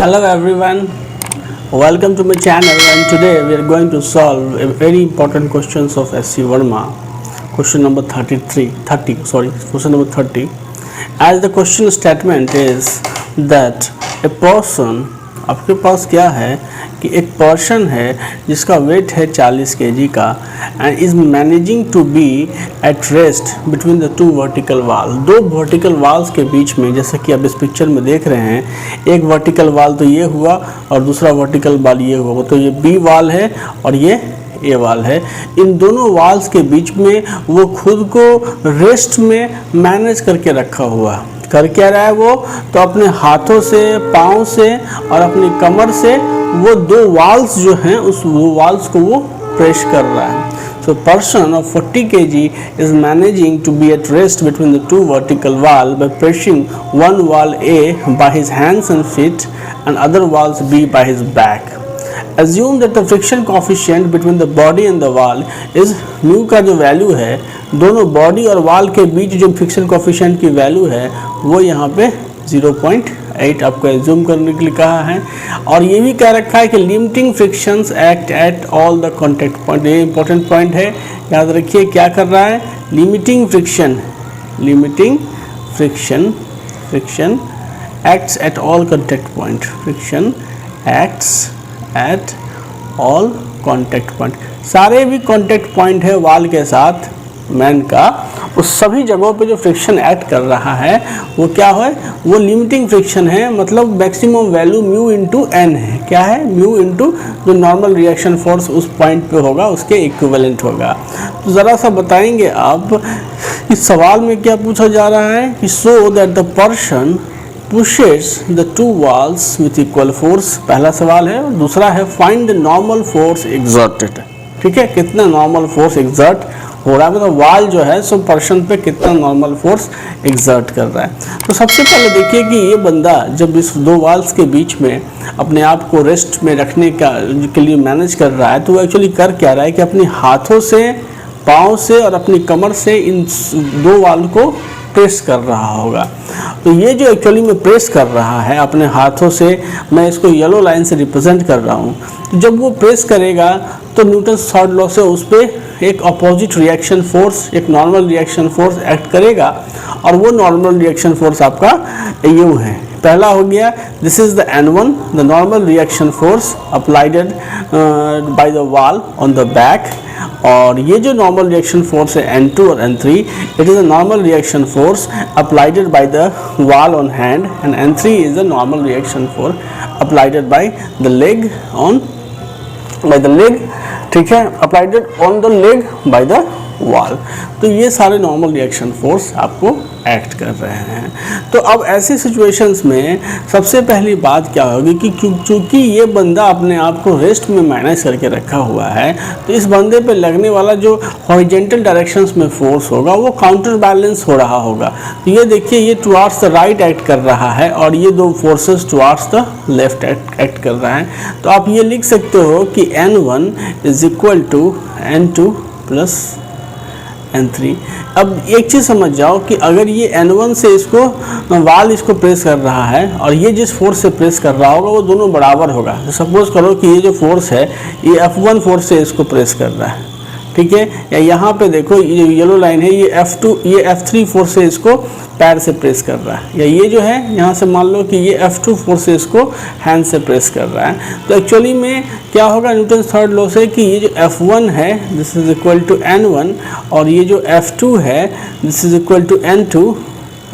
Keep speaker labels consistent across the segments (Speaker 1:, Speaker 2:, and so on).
Speaker 1: Hello everyone, welcome to my channel, and today we are going to solve a very important questions of SC Verma. Question number 30. As the question statement is that a person, आपके पास क्या है कि एक person है जिसका wait है 40 kg का and is managing to be at rest between the two vertical wall. दो वर्टिकल वाल्स के बीच में, जैसा कि आप इस पिक्चर में देख रहे हैं, एक वर्टिकल वाल तो ये हुआ और दूसरा वर्टिकल वाल ये हुआ, तो ये बी वाल है और ये ए वाल है। इन दोनों वाल्स के बीच में वो खुद को रेस्ट में मैनेज करके रखा हुआ कर क्या रहा है वो, तो अपने हाथों से, पाँव से और अपनी कमर से वो दो वाल्स जो हैं उस वो वाल्स को वो प्रेस कर रहा है। So person of 40 kg is managing to be at rest between the two vertical wall by pressing one wall A by his hands and feet and other walls B by his back. Assume that the friction coefficient between the body and the wall is mu का जो value है, दोनों body और wall के बीच जो friction coefficient की value है वो यहाँ पे 0.8 आपको एज्यूम करने के लिए कहा है। और ये भी कह रखा है कि limiting frictions act at all the contact point. ये इंपॉर्टेंट पॉइंट है, याद रखिए क्या कर रहा है, limiting friction acts at all contact point, friction acts at all contact point, सारे भी कॉन्टैक्ट पॉइंट है वाल के साथ मैन का, उस सभी जगहों पे जो फ्रिक्शन एक्ट कर रहा है वो क्या है, वो लिमिटिंग फ्रिक्शन है। मतलब maximum value mu into N है। क्या है, म्यू इंटू जो नॉर्मल रिएक्शन फोर्स उस पॉइंट पे होगा उसके इक्विवेलेंट होगा। तो ज़रा सा बताएंगे आप इस सवाल में क्या पूछा जा रहा है कि so that the person pushes the two walls with equal force, पहला सवाल है, और दूसरा है find the normal force exerted। ठीक है, कितना नॉर्मल फोर्स एग्जर्ट हो रहा है, मतलब वाल जो है सो पर्सन पे कितना नॉर्मल फोर्स एग्जर्ट कर रहा है। तो सबसे पहले देखिए कि ये बंदा जब इस दो वाल्स के बीच में अपने आप को रेस्ट में रखने के लिए मैनेज कर रहा है, तो वो एक्चुअली कर क्या रहा है कि अपने हाथों से, पाँव से और अपनी कमर से इन दो वाल को प्रेस कर रहा होगा। तो ये जो एक्चुअली में प्रेस कर रहा है अपने हाथों से, मैं इसको येलो लाइन से रिप्रेजेंट कर रहा हूँ, तो जब वो प्रेस करेगा तो न्यूटन्स थर्ड लॉ से उस पर एक अपोजिट रिएक्शन फोर्स, एक नॉर्मल रिएक्शन फोर्स एक्ट करेगा, और वो नॉर्मल रिएक्शन फोर्स आपका यू है। पहला हो गया, this is the N1, the normal reaction force applied by the wall on the back, और ये जो नॉर्मल रिएक्शन फोर्स है N2 और N3, it is a normal reaction force applied by the wall on hand, and N3 is the normal reaction force applied by the leg on ठीक है, applied on the leg by the wall. तो ये सारे normal reaction force आपको act कर रहे हैं। तो अब ऐसी सिचुएशंस में सबसे पहली बात क्या होगी कि चूंकि ये बंदा अपने आप को रेस्ट में मैनेज करके रखा हुआ है, तो इस बंदे पे लगने वाला जो हॉरिजॉन्टल डायरेक्शंस में फोर्स होगा वो काउंटर बैलेंस हो रहा होगा। तो ये देखिए, ये टुवार्ड्स द राइट एक्ट कर रहा है और ये दो forces towards the left act कर रहा है। तो आप ये लिख सकते हो कि N1 is equal to N2 plus N3। अब एक चीज़ समझ जाओ कि अगर ये N1 से इसको वाल इसको प्रेस कर रहा है और ये जिस फोर्स से प्रेस कर रहा होगा वो दोनों बराबर होगा। तो सपोज करो कि ये जो फोर्स है ये F1 फोर्स से इसको प्रेस कर रहा है, ठीक है, या यहाँ पे देखो ये जो येलो लाइन है ये F2, ये F3 फोर्स से इसको पैर से प्रेस कर रहा है, या ये जो है यहाँ से मान लो कि ये F2 फोर्स से इसको हैंड से प्रेस कर रहा है। तो एक्चुअली में क्या होगा न्यूटन थर्ड लॉ से कि ये जो F1 है this is equal to N1, और ये जो F2 है this is equal to N2,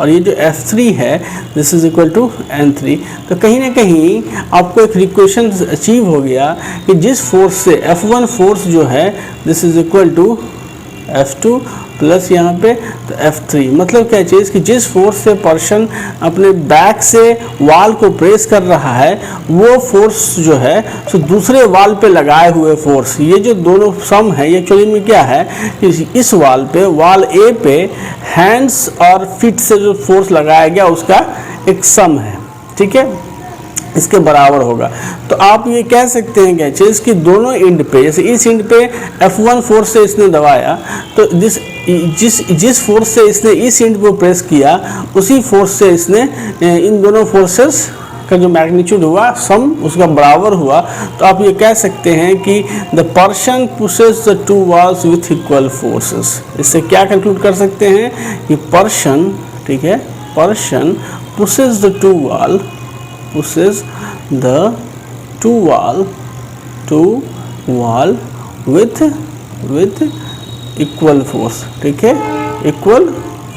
Speaker 1: और ये जो F3 है this is equal to N3। तो कहीं ना कहीं आपको एक इक्वेशन अचीव हो गया कि जिस फोर्स से F1 फोर्स जो है this is equal to F2 plus यहाँ पे तो F3, मतलब क्या चीज़ कि जिस फोर्स से पर्सन अपने बैक से वाल को प्रेस कर रहा है वो फोर्स जो है तो दूसरे वाल पे लगाए हुए फोर्स, ये जो दोनों सम है ये एक्चुअली में क्या है कि इस वाल पे, वाल ए पे हैंड्स और फीट से जो फोर्स लगाया गया उसका एक सम है, ठीक है, इसके बराबर होगा। तो आप ये कह सकते हैं क्या चीज़ कि दोनों एंड पे, जैसे इस एंड पे F1 फोर्स से इसने दबाया तो जिस फोर्स से इसने इस एंड को प्रेस किया उसी फोर्स से इसने इन दोनों फोर्सेस का जो मैग्नीट्यूड हुआ सम उसका बराबर हुआ, तो आप ये कह सकते हैं कि the person pushes the two walls with equal forces. इससे क्या कंक्लूड कर सकते हैं कि पर्सन, ठीक है, person pushes the two wall, pushes the two wall with equal force, ठीक है, इक्वल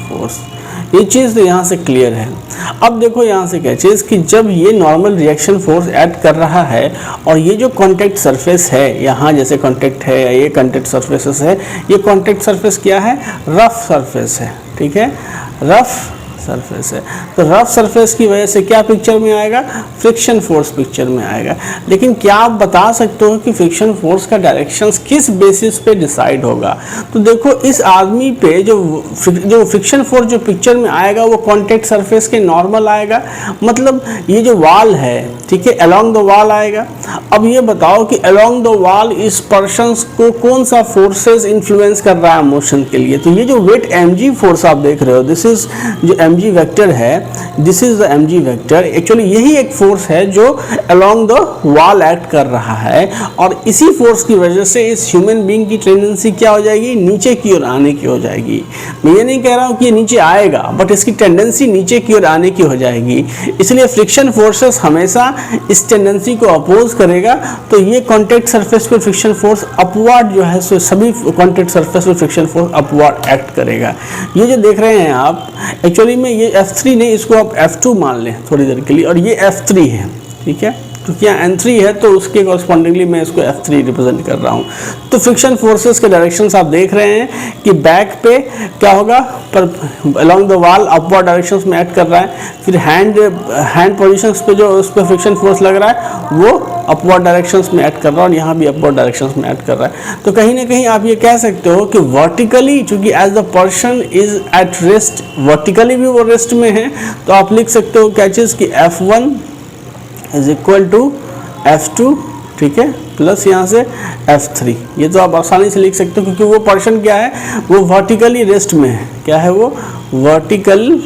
Speaker 1: फोर्स। ये चीज़ तो यहाँ से क्लियर है। अब देखो यहाँ से क्या चीज़ कि जब ये नॉर्मल रिएक्शन फोर्स ऐड कर रहा है और ये जो कॉन्टैक्ट सरफेस है, यहाँ जैसे कॉन्टैक्ट है, ये कॉन्टैक्ट सरफेसेस है, ये कॉन्टैक्ट सरफेस क्या है, रफ सरफेस है, ठीक है, रफ सरफेस है। तो रफ सरफेस की वजह से क्या पिक्चर में आएगा, फ्रिक्शन फोर्स पिक्चर में आएगा। लेकिन क्या आप बता सकते हो कि फ्रिक्शन फोर्स का डायरेक्शंस किस बेसिस पे डिसाइड होगा? तो देखो इस आदमी पे जो फ्रिक्शन फोर्स जो पिक्चर में आएगा वो कॉन्टैक्ट सरफेस के नॉर्मल आएगा, मतलब ये जो वॉल है, ठीक है, अलोंग द वॉल आएगा। अब ये बताओ कि अलोंग द वॉल इस पर्सन को कौन सा फोर्सेस इन्फ्लुएंस कर रहा है मोशन के लिए? तो ये जो वेट mg फोर्स आप देख रहे हो, दिस इज जो mg वेक्टर है, this is the mg vector. Actually यही एक फोर्स है जो अलोंग द वॉल एक्ट कर रहा है, और इसी फोर्स की वजह से इस ह्यूमन बीइंग की टेंडेंसी क्या हो जाएगी, नीचे की ओर आने की हो जाएगी। मैं ये नहीं कह रहा हूँ कि ये नीचे आएगा, बट इसकी टेंडेंसी नीचे की ओर आने की हो जाएगी। इसलिए फ्रिक्शन फोर्सेस हमेशा इस टेंडेंसी को अपोज करेगा। तो ये कॉन्टैक्ट सरफेस पर फ्रिक्शन फोर्स अपवर्ड जो है, सो सभी कॉन्टैक्ट सरफेस पर फ्रिक्शन फोर्स अपवर्ड एक्ट करेगा। ये जो देख रहे हैं आप, एक्चुअली में ये F3 नहीं, इसको आप F2 मान लें थोड़ी देर के लिए, और ये F3 है, ठीक है, क्योंकि यहाँ N3 है तो उसके कॉरस्पॉन्डिंगली मैं इसको F3 रिप्रेजेंट कर रहा हूँ। तो फ्रिक्शन फोर्सेस के डायरेक्शंस आप देख रहे हैं कि बैक पे क्या होगा, पर along the wall upward directions में एक्ट कर रहा है। फिर हैंड पोजीशंस पे जो उस पर फ्रिक्शन फोर्स लग रहा है वो अपवर्ड डायरेक्शंस में एक्ट कर रहा है, और यहाँ भी अपवर्ड डायरेक्शंस में एक्ट कर रहा है। तो कहीं ना कहीं आप ये कह सकते हो कि वर्टिकली, चूंकि as the person is at rest, vertically भी वो रेस्ट में है, तो आप लिख सकते हो क्या चीज़ कि F1 is equal to F2, ठीक है, प्लस यहाँ से F3। ये तो आप आसानी से लिख सकते हो क्योंकि वो पर्सन क्या है, वो वर्टिकली रेस्ट में है। क्या है वो, वर्टिकल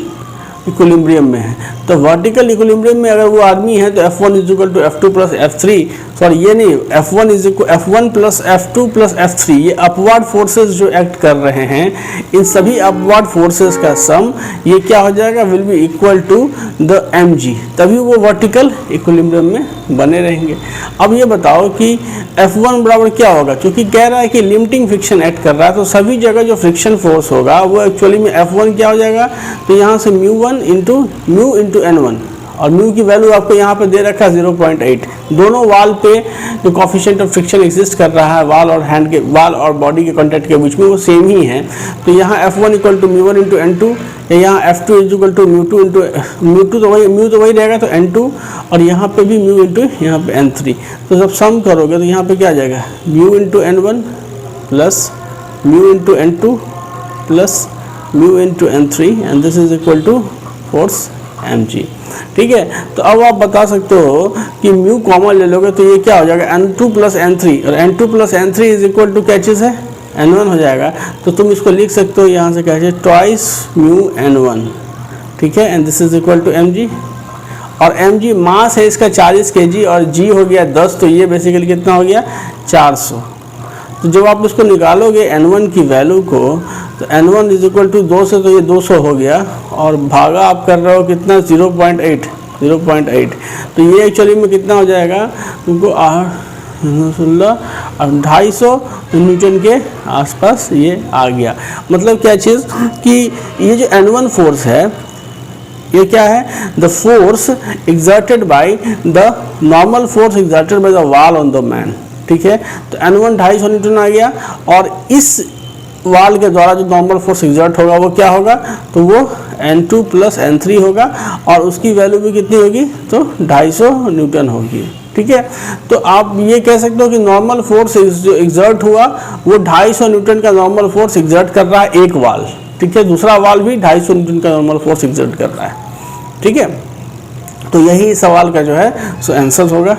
Speaker 1: इक्विलिब्रियम में है। तो वर्टिकल इक्विलिब्रियम में अगर वो आदमी है तो F1 is equal to F2 plus F3, sorry ये नहीं, F1 is equal F1 plus F2 plus F3, ये अपवर्ड फोर्सेस जो एक्ट कर रहे हैं, इन सभी अपवर्ड फोर्सेस का सम ये क्या हो जाएगा, will be equal to the mg, तभी वो वर्टिकल इक्विलिब्रियम में बने रहेंगे। अब ये बताओ कि F1 बराबर क्या होगा, क्योंकि कह रहा है कि लिमिटिंग फ्रिक्शन एक्ट कर रहा है, तो सभी जगह जो फ्रिक्शन फोर्स होगा वो एक्चुअली में F1 क्या हो जाएगा, तो यहाँ से μ1 इंटू n1, और म्यू की वैल्यू आपको यहाँ पे दे रखा है 0.8। दोनों वाल पे जो कॉफिशिएंट ऑफ फ्रिक्शन एग्जिस्ट कर रहा है वाल और बॉडी के कॉन्टैक्ट के बीच में, वो सेम ही है। तो यहाँ F1 equal to μ1 into n2, या यहाँ F2 इक्वल टू μ2 तो वही रहेगा, तो n2, और यहाँ पे भी म्यू इंटू यहाँ पे n3। तो जब सम करोगे तो यहाँ पे क्या आ जाएगा, mu into n1 plus mu into n2 plus mu into n3, and this is equal to force mg, ठीक है। तो अब आप बता सकते हो कि म्यू कॉमन ले लोगे तो ये क्या हो जाएगा, n2 प्लस n3, और n2 plus n3 is equal to क्या चीज़ है, n1 हो जाएगा। तो तुम इसको लिख सकते हो यहाँ से क्या है, ट्वाइस म्यू n1, ठीक है, and this is equal to mg। और mg मास है इसका 40 kg, और g हो गया 10, तो ये बेसिकली कितना हो गया, 400। तो जब आप इसको निकालोगे n1 की वैल्यू को, तो n1 इज इक्वल टू 2 से, तो ये 200 हो गया, और भागा आप कर रहे हो कितना, 0.8। तो ये एक्चुअली में कितना हो जाएगा तुमको, 250 न्यूटन के आसपास ये आ गया। मतलब क्या चीज़ कि ये जो n1 फोर्स है, ये क्या है, the force exerted by the normal force exerted by the wall on the man, ठीक है। तो n1 250 न्यूटन आ गया, और इस वाल के द्वारा जो नॉर्मल फोर्स एग्जर्ट होगा वो क्या होगा, तो वो n2 प्लस n3 होगा, और उसकी वैल्यू भी कितनी होगी, तो 250 न्यूटन होगी, ठीक है। तो आप ये कह सकते हो कि नॉर्मल फोर्स जो एग्जर्ट हुआ वो 250 न्यूटन का नॉर्मल फोर्स एग्जर्ट कर रहा है एक वाल, ठीक है, दूसरा वाल भी 250 न्यूटन का नॉर्मल फोर्स एग्जर्ट कर रहा है, ठीक है। तो यही सवाल का जो है सो आंसर होगा।